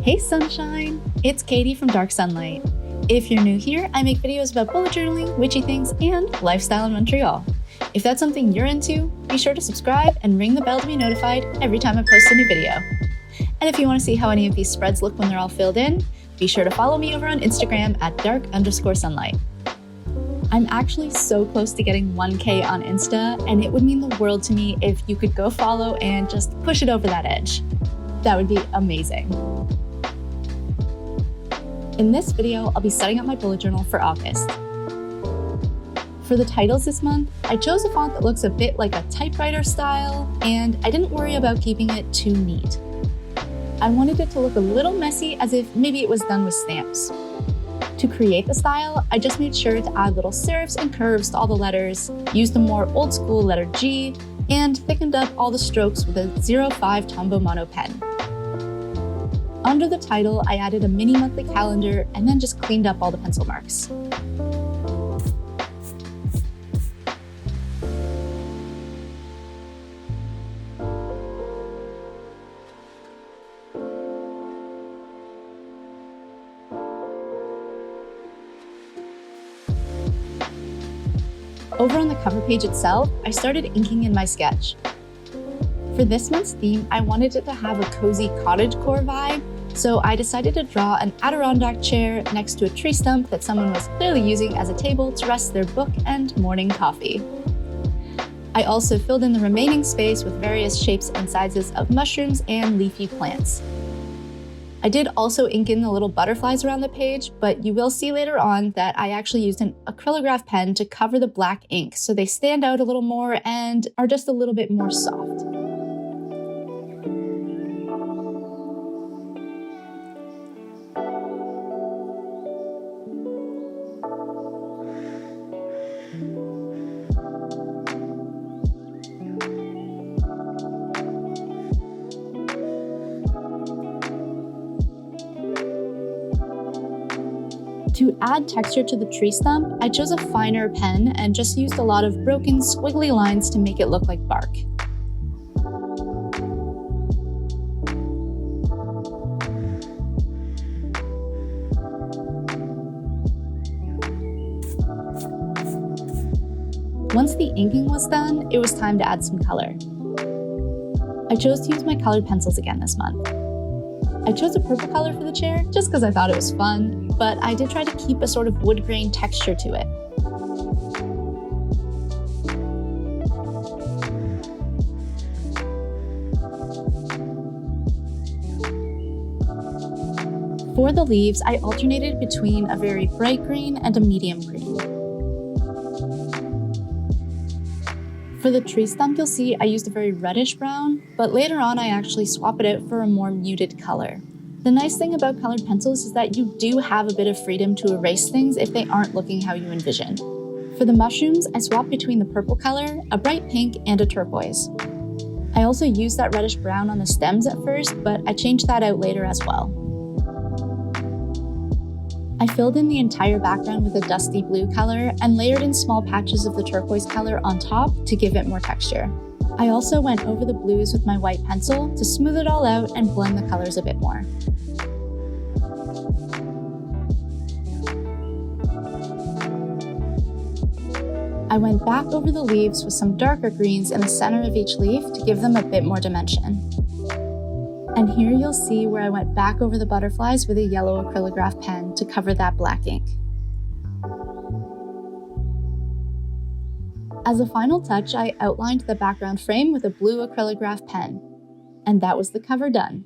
Hey sunshine! It's Cady from DarkSunlight. If you're new here, I make videos about bullet journaling, witchy things, and lifestyle in Montreal. If that's something you're into, be sure to subscribe and ring the bell to be notified every time I post a new video. And if you want to see how any of these spreads look when they're all filled in, be sure to follow me over on Instagram at dark_sunlight. I'm actually so close to getting 1K on Insta, and it would mean the world to me if you could go follow and just push it over that edge. That would be amazing. In this video, I'll be setting up my bullet journal for August. For the titles this month, I chose a font that looks a bit like a typewriter style, and I didn't worry about keeping it too neat. I wanted it to look a little messy, as if maybe it was done with stamps. To create the style, I just made sure to add little serifs and curves to all the letters, used the more old school letter G, and thickened up all the strokes with a 05 Tombow Mono pen. Under the title, I added a mini monthly calendar and then just cleaned up all the pencil marks. Over on the cover page itself, I started inking in my sketch. For this month's theme, I wanted it to have a cozy cottagecore vibe, so I decided to draw an Adirondack chair next to a tree stump that someone was clearly using as a table to rest their book and morning coffee. I also filled in the remaining space with various shapes and sizes of mushrooms and leafy plants. I did also ink in the little butterflies around the page, but you will see later on that I actually used an acrylograph pen to cover the black ink so they stand out a little more and are just a little bit more soft. To add texture to the tree stump, I chose a finer pen and just used a lot of broken, squiggly lines to make it look like bark. Once the inking was done, it was time to add some color. I chose to use my colored pencils again this month. I chose a purple color for the chair just because I thought it was fun, but I did try to keep a sort of wood grain texture to it. For the leaves, I alternated between a very bright green and a medium green. For the tree stump, you'll see I used a very reddish brown, but later on I actually swap it out for a more muted color. The nice thing about colored pencils is that you do have a bit of freedom to erase things if they aren't looking how you envision. For the mushrooms, I swapped between the purple color, a bright pink, and a turquoise. I also used that reddish brown on the stems at first, but I changed that out later as well. I filled in the entire background with a dusty blue color and layered in small patches of the turquoise color on top to give it more texture. I also went over the blues with my white pencil to smooth it all out and blend the colors a bit more. I went back over the leaves with some darker greens in the center of each leaf to give them a bit more dimension. And here you'll see where I went back over the butterflies with a yellow acrylograph pen to cover that black ink. As a final touch, I outlined the background frame with a blue acrylograph pen. And that was the cover done.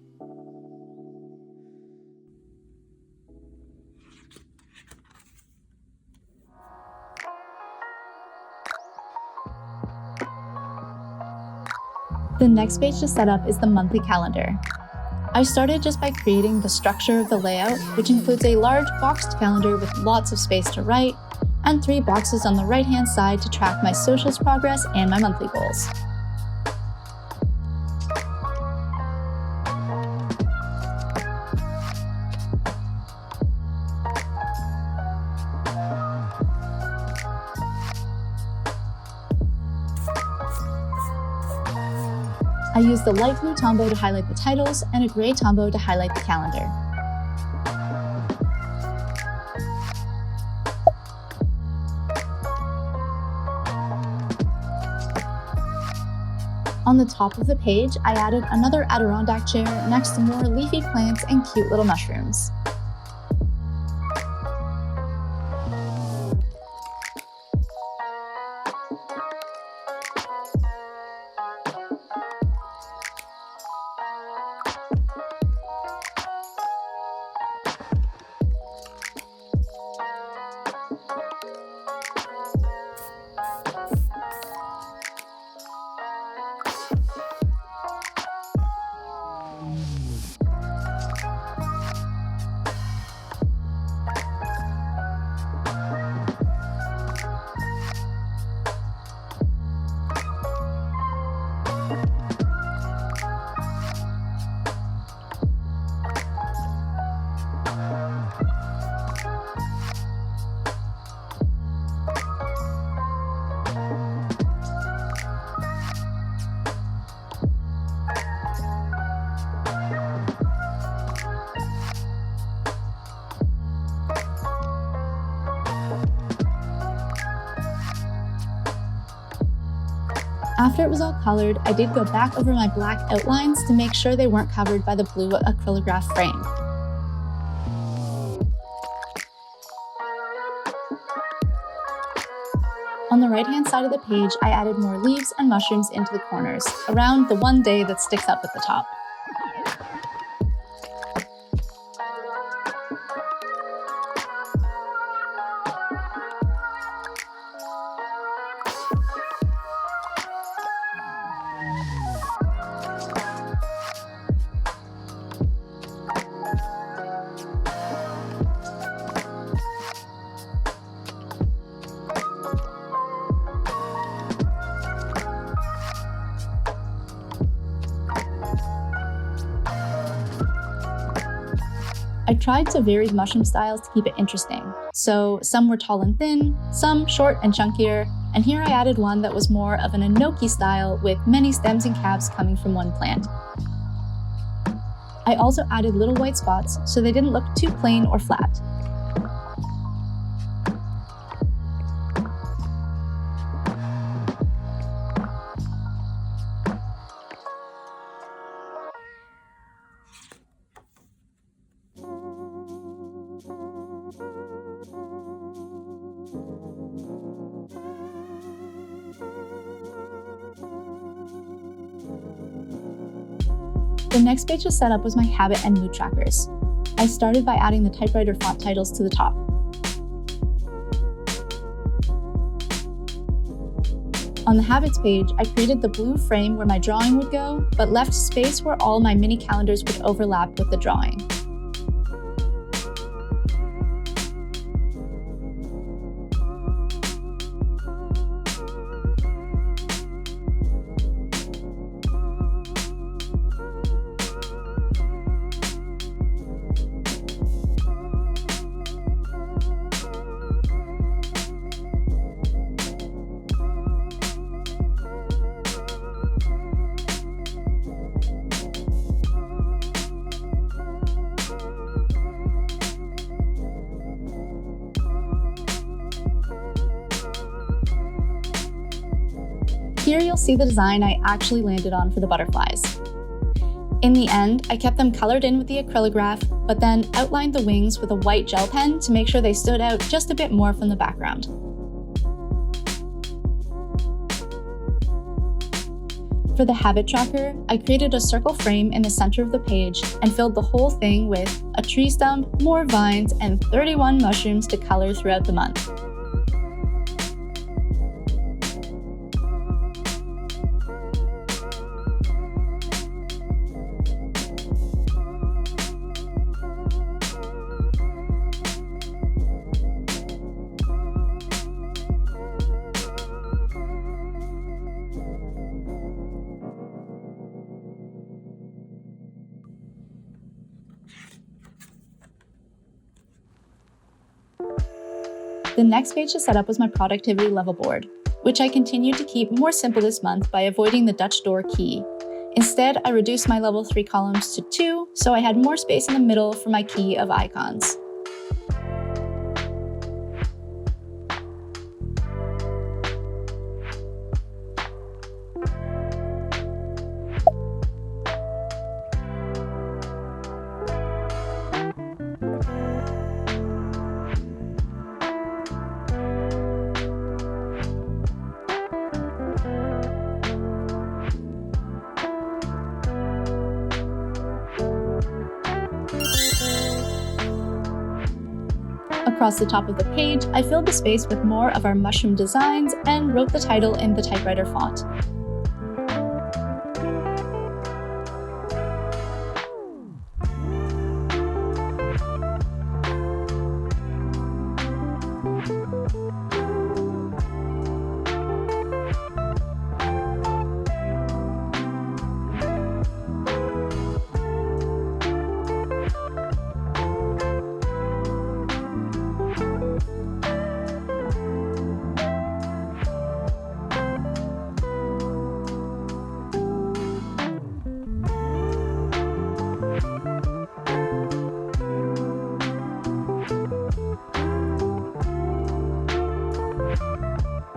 The next page to set up is the monthly calendar. I started just by creating the structure of the layout, which includes a large boxed calendar with lots of space to write, and 3 boxes on the right-hand side to track my socials progress and my monthly goals. I used the light blue Tombow to highlight the titles and a gray Tombow to highlight the calendar. On the top of the page, I added another Adirondack chair next to more leafy plants and cute little mushrooms. After it was all colored, I did go back over my black outlines to make sure they weren't covered by the blue acrylograph frame. On the right-hand side of the page, I added more leaves and mushrooms into the corners, around the one day that sticks up at the top. I tried to vary the mushroom styles to keep it interesting. So some were tall and thin, some short and chunkier, and here I added one that was more of an enoki style with many stems and caps coming from one plant. I also added little white spots so they didn't look too plain or flat. The next page to set up was my habit and mood trackers. I started by adding the typewriter font titles to the top. On the habits page, I created the blue frame where my drawing would go, but left space where all my mini calendars would overlap with the drawing. Here you'll see the design I actually landed on for the butterflies. In the end, I kept them colored in with the acrylograph, but then outlined the wings with a white gel pen to make sure they stood out just a bit more from the background. For the habit tracker, I created a circle frame in the center of the page and filled the whole thing with a tree stump, more vines, and 31 mushrooms to color throughout the month. The next page to set up was my productivity level board, which I continued to keep more simple this month by avoiding the Dutch door key. Instead, I reduced my level 3 columns to 2, so I had more space in the middle for my key of icons. Across the top of the page, I filled the space with more of our mushroom designs and wrote the title in the typewriter font.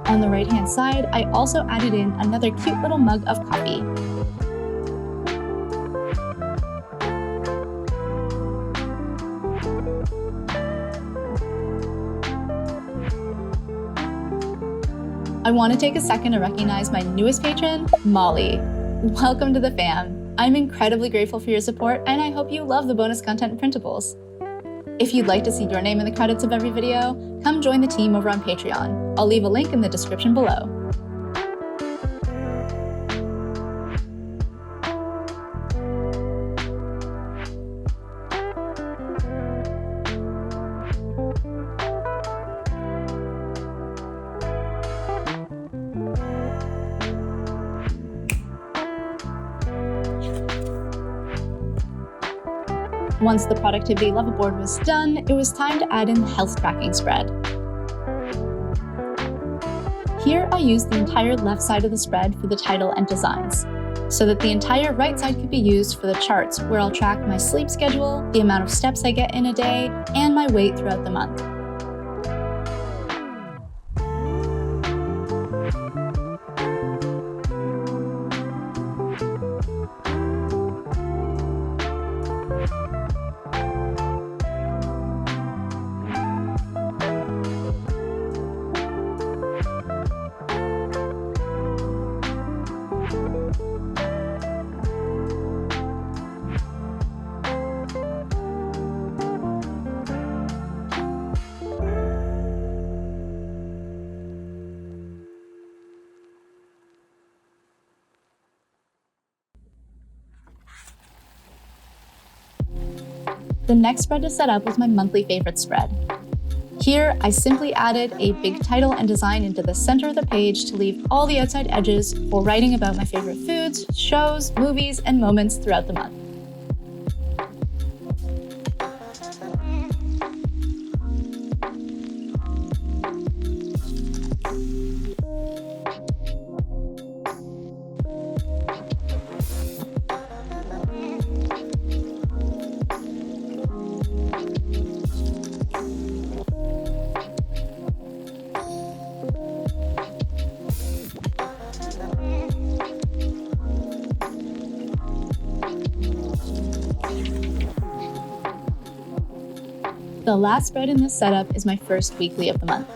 On the right-hand side, I also added in another cute little mug of coffee. I want to take a second to recognize my newest patron, Molly. Welcome to the fam. I'm incredibly grateful for your support, and I hope you love the bonus content and printables. If you'd like to see your name in the credits of every video, come join the team over on Patreon. I'll leave a link in the description below. Once the productivity level board was done, it was time to add in the health tracking spread. Here I used the entire left side of the spread for the title and designs, so that the entire right side could be used for the charts where I'll track my sleep schedule, the amount of steps I get in a day, and my weight throughout the month. The next spread to set up was my monthly favorite spread. Here, I simply added a big title and design into the center of the page to leave all the outside edges for writing about my favorite foods, shows, movies, and moments throughout the month. The last spread in this setup is my first weekly of the month.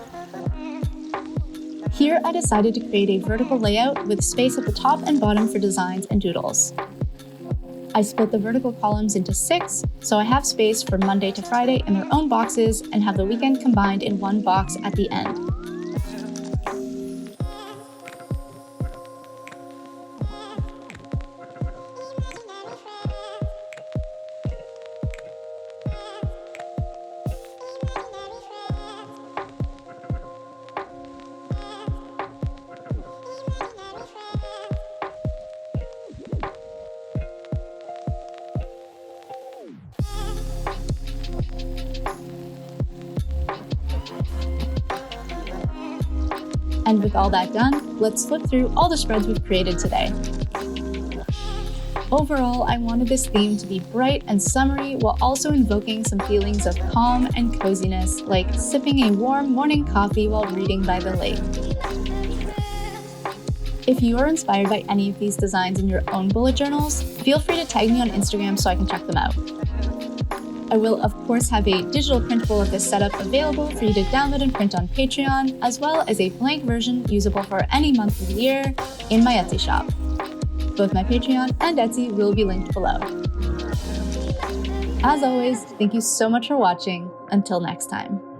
Here I decided to create a vertical layout with space at the top and bottom for designs and doodles. I split the vertical columns into 6, so I have space for Monday to Friday in their own boxes and have the weekend combined in one box at the end. And with all that done, let's flip through all the spreads we've created today. Overall, I wanted this theme to be bright and summery while also invoking some feelings of calm and coziness, like sipping a warm morning coffee while reading by the lake. If you are inspired by any of these designs in your own bullet journals, feel free to tag me on Instagram so I can check them out. I will, of course, have a digital printable of this setup available for you to download and print on Patreon, as well as a blank version usable for any month of the year in my Etsy shop. Both my Patreon and Etsy will be linked below. As always, thank you so much for watching. Until next time.